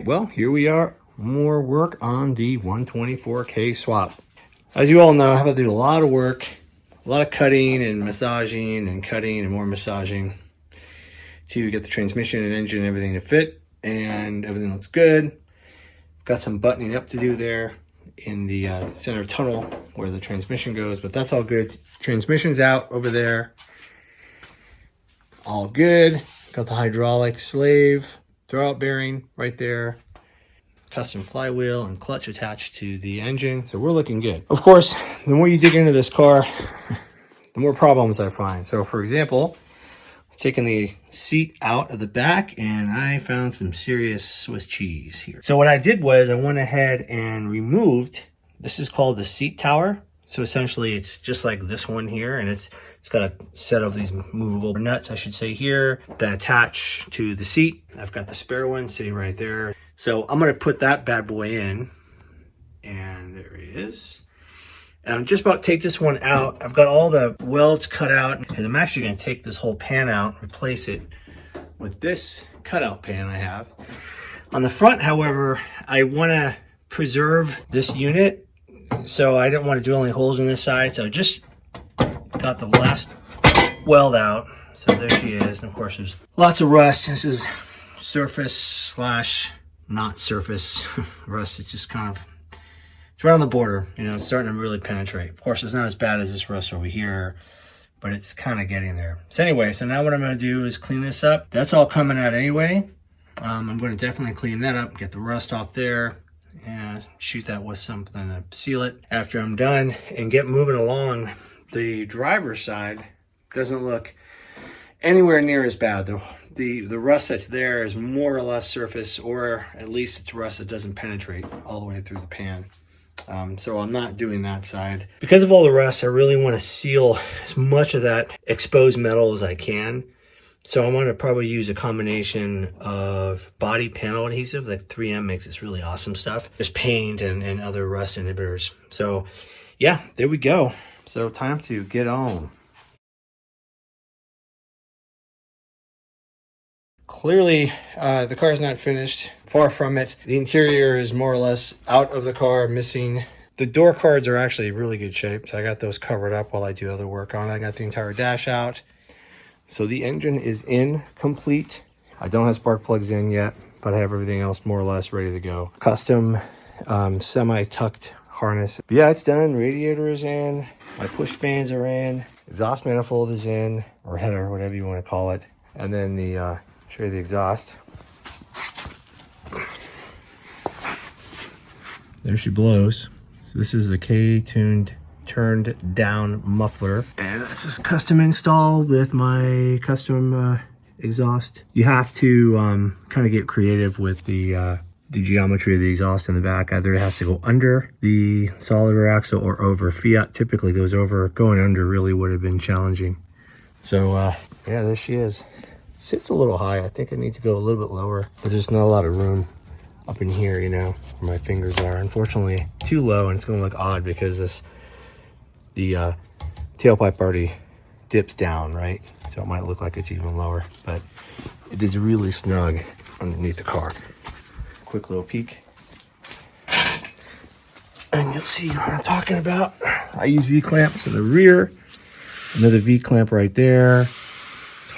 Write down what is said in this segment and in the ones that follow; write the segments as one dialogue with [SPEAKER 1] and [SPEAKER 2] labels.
[SPEAKER 1] right, well, here we are. More work on the 124K swap. As you all know, I have to do a lot of work, a lot of cutting and massaging and cutting and more massaging to get the transmission and engine and everything to fit, and everything looks good. Got some buttoning up to do there in the center tunnel where the transmission goes, but that's all good. Transmission's out over there. All good. Got the hydraulic slave throwout bearing right there. Custom flywheel and clutch attached to the engine. So we're looking good. Of course, the more you dig into this car, the more problems I find. So for example, taking the seat out of the back and I found some serious Swiss cheese here. So what I did was I went ahead and removed, this is called the seat tower. So essentially it's just like this one here, and it's got a set of these movable nuts, I should say, here that attach to the seat. I've got the spare one sitting right there. So I'm gonna put that bad boy in, and there he is. And I'm just about to take this one out. I've got all the welds cut out, and I'm actually gonna take this whole pan out, replace it with this cutout pan I have. On the front, however, I wanna preserve this unit, so I didn't want to drill any holes in this side, so I just got the last weld out. So there she is, and of course there's lots of rust. This is surface slash not surface rust. It's just kind of, it's right on the border, you know, it's starting to really penetrate. Of course, it's not as bad as this rust over here, but it's kind of getting there. So anyway, so now what I'm going to do is clean this up. That's all coming out anyway. I'm going to definitely clean that up, get the rust off there, and shoot that with something to seal it after I'm done and get moving along. The driver's side doesn't look anywhere near as bad. The rust that's there is more or less surface, or at least it's rust that doesn't penetrate all the way through the pan. So I'm not doing that side. Because of all the rust, I really want to seal as much of that exposed metal as I can. So I'm going to probably use a combination of body panel adhesive, like 3M makes this really awesome stuff. Just paint and other rust inhibitors. So yeah, there we go. So time to get on. Clearly, the car is not finished. Far from it. The interior is more or less out of the car, missing. The door cards are actually in really good shape, so I got those covered up while I do other work on it. I got the entire dash out. So the engine is in complete. I don't have spark plugs in yet, but I have everything else more or less ready to go. Custom semi-tucked harness. But yeah, it's done. Radiator is in. My push fans are in. Exhaust manifold is in, or header, whatever you want to call it. And then the show you the exhaust. There she blows. So this is the K-tuned turned down muffler, and this is custom install with my custom exhaust. You have to kind of get creative with the geometry of the exhaust in the back. Either it has to go under the solid rear axle or over. Fiat typically goes over. Going under really would have been challenging. So yeah, there she is. Sits a little high. I think I need to go a little bit lower, but there's not a lot of room up in here, you know, where my fingers are. Unfortunately, too low, and it's going to look odd because the tailpipe already dips down, right? So it might look like it's even lower, but it is really snug underneath the car. Quick little peek, and you'll see what I'm talking about. I use V-clamps in the rear, another V-clamp right there.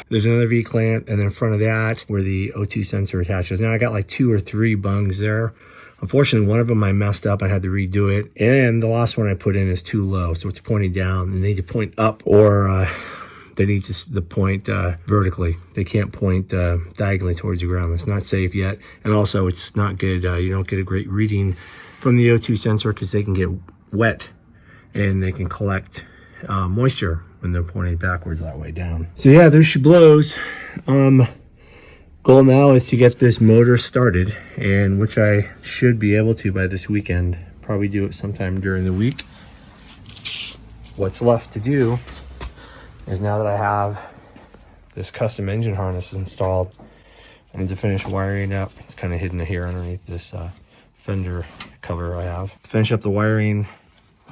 [SPEAKER 1] There's another V-clamp, and then in front of that where the O2 sensor attaches. Now I got like 2 or 3 bungs there. Unfortunately, one of them I messed up. I had to redo it. And the last one I put in is too low, so it's pointing down. And they need to point up, or they need to point vertically. They can't point diagonally towards the ground. It's not safe yet. And also, it's not good. You don't get a great reading from the O2 sensor because they can get wet and they can collect moisture when they're pointing backwards that way down. So yeah, there she blows. Goal now is to get this motor started, and which I should be able to by this weekend. Probably do it sometime during the week. What's left to do is, now that I have this custom engine harness installed, I need to finish wiring up. It's kind of hidden here underneath this fender cover I have. Finish up the wiring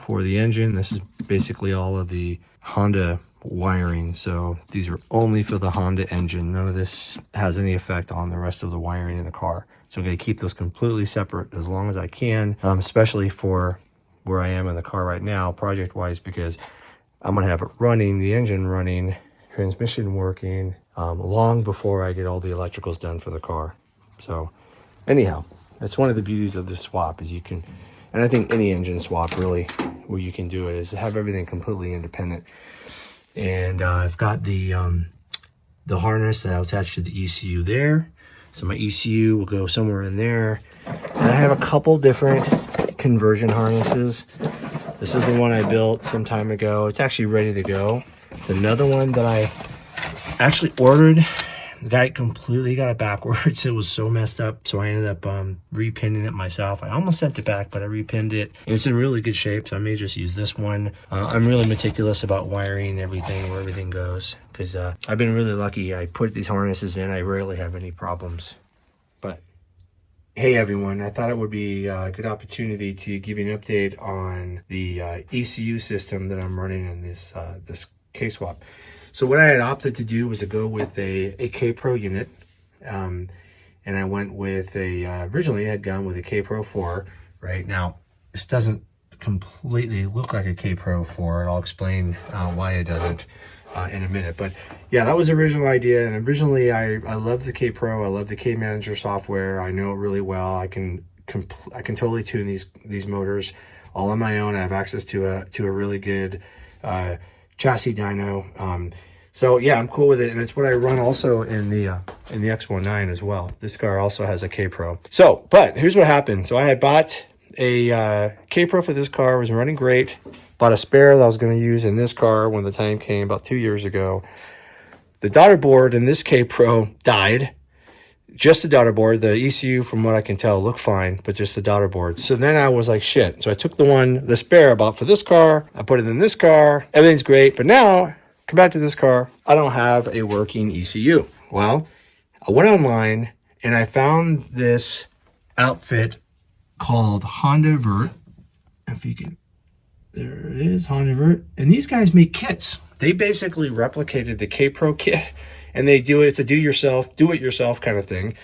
[SPEAKER 1] for the engine. This is basically all of the Honda wiring. So these are only for the Honda engine. None of this has any effect on the rest of the wiring in the car. So I'm going to keep those completely separate as long as I can, especially for where I am in the car right now, project-wise, because I'm going to have it running, the engine running, transmission working, long before I get all the electricals done for the car. So anyhow, that's one of the beauties of this swap is you can, and I think any engine swap really, where you can do it, is have everything completely independent. And I've got the harness that I'll attach to the ECU there. So my ECU will go somewhere in there. And I have a couple different conversion harnesses. This is the one I built some time ago. It's actually ready to go. It's another one that I actually ordered. The guy completely got it backwards. It was so messed up. So I ended up repinning it myself. I almost sent it back, but I repinned it. And it's in really good shape, so I may just use this one. I'm really meticulous about wiring everything, where everything goes. Because I've been really lucky. I put these harnesses in. I rarely have any problems. But hey everyone, I thought it would be a good opportunity to give you an update on the ECU system that I'm running in this K-Swap. So what I had opted to do was to go with a K-Pro unit, and I went with originally I had gone with a K-Pro 4. Right now, this doesn't completely look like a K-Pro 4, and I'll explain why it doesn't in a minute. But yeah, that was the original idea, and originally I love the K-Pro, I love the K-Manager software, I know it really well. I can totally tune these motors all on my own. I have access to a really good chassis dyno. So yeah, I'm cool with it, and it's what I run also in the X19 as well. This car also has a K-Pro. So, but here's what happened. So I had bought a K-Pro for this car, was running great. Bought a spare that I was going to use in this car when the time came about 2 years ago. The daughter board in this K-Pro died. Just the daughter board. The ECU, from what I can tell, looked fine, but just the daughter board. So then I was like, shit. So I took the spare I bought for this car. I put it in this car. Everything's great. But now, come back to this car. I don't have a working ECU. Well, I went online and I found this outfit called Honda Vert. If you can, there it is, Honda Vert. And these guys make kits. They basically replicated the K-Pro kit, and they do it. It's a do it yourself kind of thing.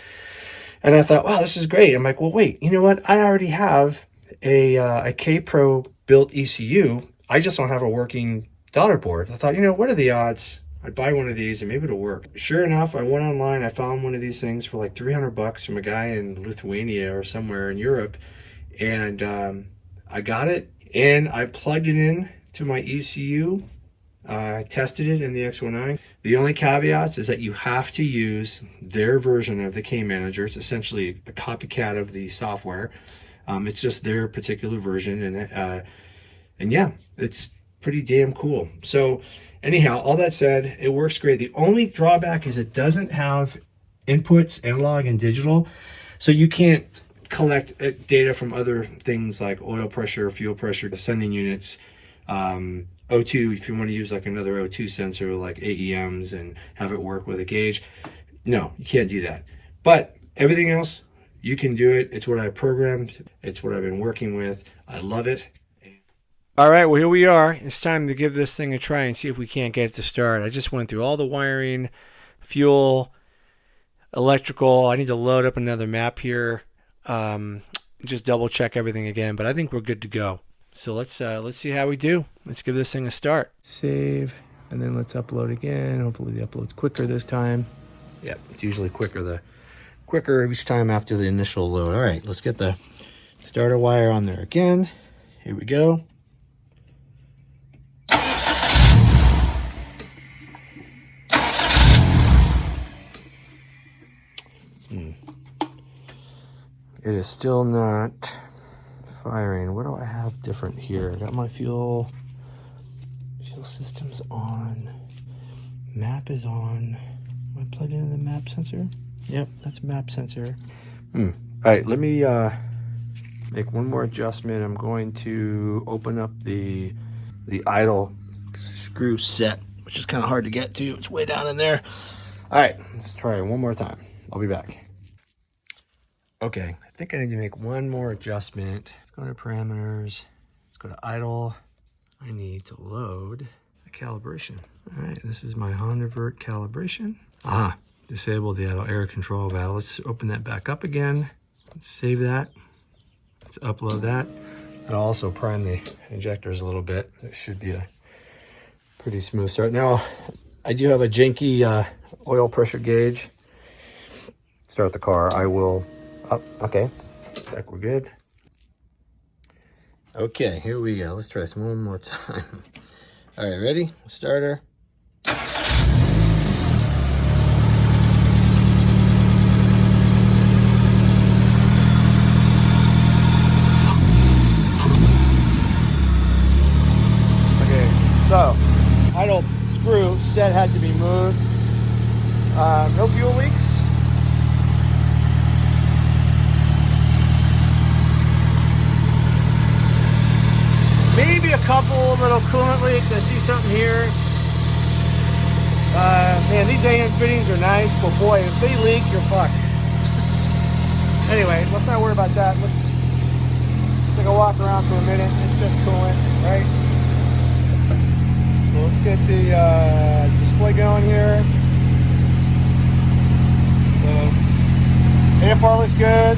[SPEAKER 1] And I thought, wow, this is great. I'm like, well, wait, you know what? I already have a K-Pro built ECU. I just don't have a working daughter board. I thought, you know, what are the odds I'd buy one of these and maybe it'll work? Sure enough, I went online. I found one of these things for like $300 from a guy in Lithuania or somewhere in Europe. And I got it, and I plugged it in to my ECU. I tested it in the X19. The only caveats is that you have to use their version of the K-Manager. It's essentially a copycat of the software. It's just their particular version, and yeah, it's pretty damn cool. So anyhow, all that said, it works great. The only drawback is it doesn't have inputs, analog and digital, so you can't collect data from other things like oil pressure, fuel pressure, sending units, O2, if you want to use like another O2 sensor like AEMs and have it work with a gauge. No, you can't do that. But everything else, you can do it. It's what I programmed. It's what I've been working with. I love it. All right, well, here we are. It's time to give this thing a try and see if we can't get it to start. I just went through all the wiring, fuel, electrical. I need to load up another map here. Just double check everything again, but I think we're good to go. So let's see how we do. Let's give this thing a start. Save, and then let's upload again. Hopefully the upload's quicker this time. Yep, it's usually quicker each time after the initial load. All right, let's get the starter wire on there again. Here we go. It is still not firing. What do I have different here? I got my fuel system's on. Map is on. Am I plugged into the map sensor? Yep, that's map sensor. All right, let me make one more adjustment. I'm going to open up the idle screw set, which is kind of hard to get to. It's way down in there. All right, let's try it one more time. I'll be back. Okay, I think I need to make one more adjustment. Let's go to parameters. Let's go to idle. I need to load calibration. All right, this is my Honda Vert calibration. Disable the idle air control valve. Let's open that back up again. Let's save that. Let's upload that. And I'll also prime the injectors a little bit. It should be a pretty smooth start. Now, I do have a janky oil pressure gauge. Start the car. I will okay. Looks like we're good. Okay, here we go. Let's try this one more time. All right, ready? Starter. So, idle screw set had to be moved. No fuel leaks. Maybe a couple little coolant leaks. I see something here. Man, these AM fittings are nice, but boy, if they leak, you're fucked. Anyway, let's not worry about that. Let's take a walk around for a minute. It's just coolant, right? So let's get the display going here. So AFR looks good,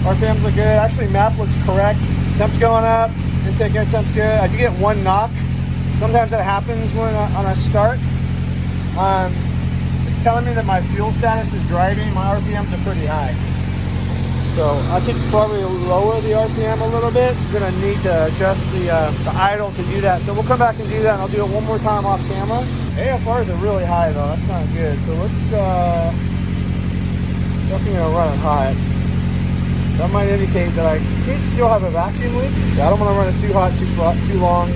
[SPEAKER 1] RPMs look good. Actually, map looks correct. Temp's going up, intake air temp's good. I do get one knock. Sometimes that happens when on a start. It's telling me that my fuel status is driving. My RPMs are pretty high. So I could probably lower the RPM a little bit. I'm gonna need to adjust the idle to do that. So we'll come back and do that, and I'll do it one more time off camera. AFRs are really high though, that's not good. So let's, definitely gonna run it hot. That might indicate that I could still have a vacuum leak. Yeah, I don't wanna run it too hot, too long.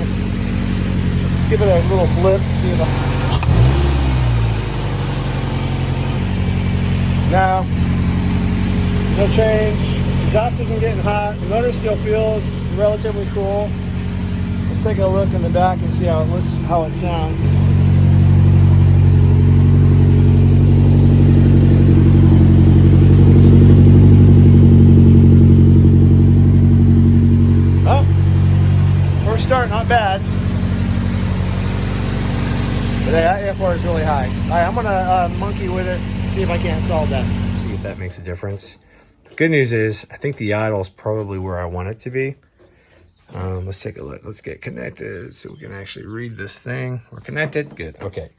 [SPEAKER 1] Let's give it a little blip, see if Now, no change. Exhaust isn't getting hot. The motor still feels relatively cool. Let's take a look in the back and see how it sounds. Oh, first start, not bad. But that AFR is really high. All right, I'm gonna monkey with it, see if I can't solve that. See if that makes a difference. The good news is I think the idle is probably where I want it to be. Let's take a look. Let's get connected so we can actually read this thing. We're connected. Good. Okay.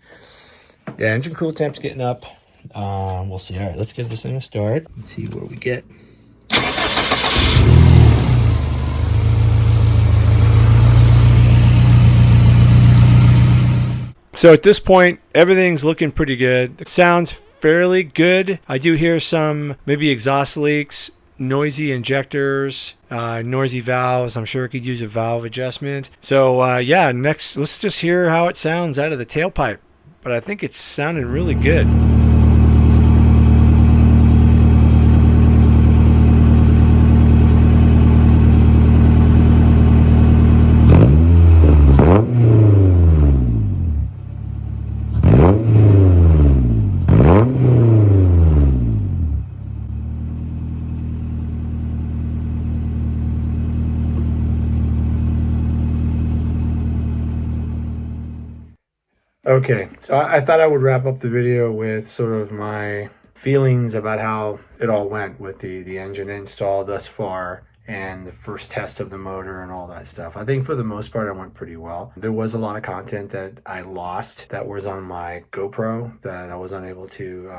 [SPEAKER 1] Yeah, engine cool temp's getting up. We'll see. All right, let's give this thing a start. Let's see where we get. So at this point, everything's looking pretty good. It sounds fairly good. I do hear some maybe exhaust leaks, noisy injectors, noisy valves. I'm sure it could use a valve adjustment. So yeah, next let's just hear how it sounds out of the tailpipe. But I think it's sounding really good. Okay, so I thought I would wrap up the video with sort of my feelings about how it all went with the engine install thus far and the first test of the motor and all that stuff. I think for the most part, it went pretty well. There was a lot of content that I lost that was on my GoPro that I was unable to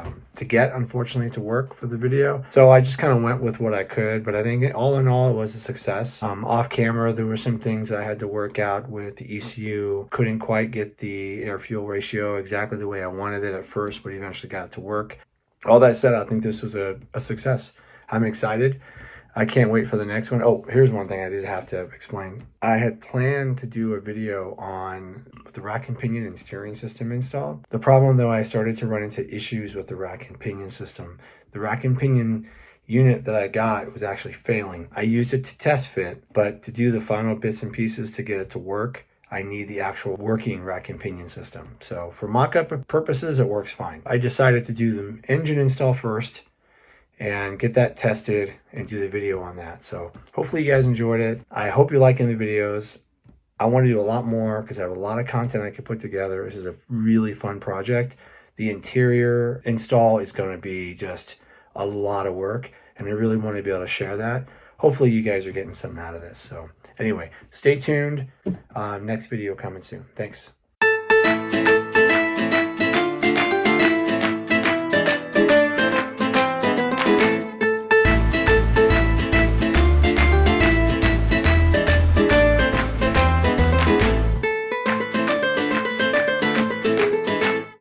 [SPEAKER 1] get, unfortunately, to work for the video. So I just kind of went with what I could, but I think all in all, it was a success. Off camera, there were some things that I had to work out with the ECU. Couldn't quite get the air-fuel ratio exactly the way I wanted it at first, but eventually got it to work. All that said, I think this was a success. I'm excited. I can't wait for the next one. Oh, here's one thing I did have to explain. I had planned to do a video on the rack and pinion and steering system install. The problem though, I started to run into issues with the rack and pinion system. The rack and pinion unit that I got was actually failing. I used it to test fit, but to do the final bits and pieces to get it to work, I need the actual working rack and pinion system. So for mock-up purposes, it works fine. I decided to do the engine install first and get that tested and do the video on that. So hopefully you guys enjoyed it. I hope you're liking the videos. I want to do a lot more because I have a lot of content I could put together. This is a really fun project. The interior install is going to be just a lot of work, and I really want to be able to share that. Hopefully you guys are getting something out of this. So anyway, stay tuned. Next video coming soon. Thanks.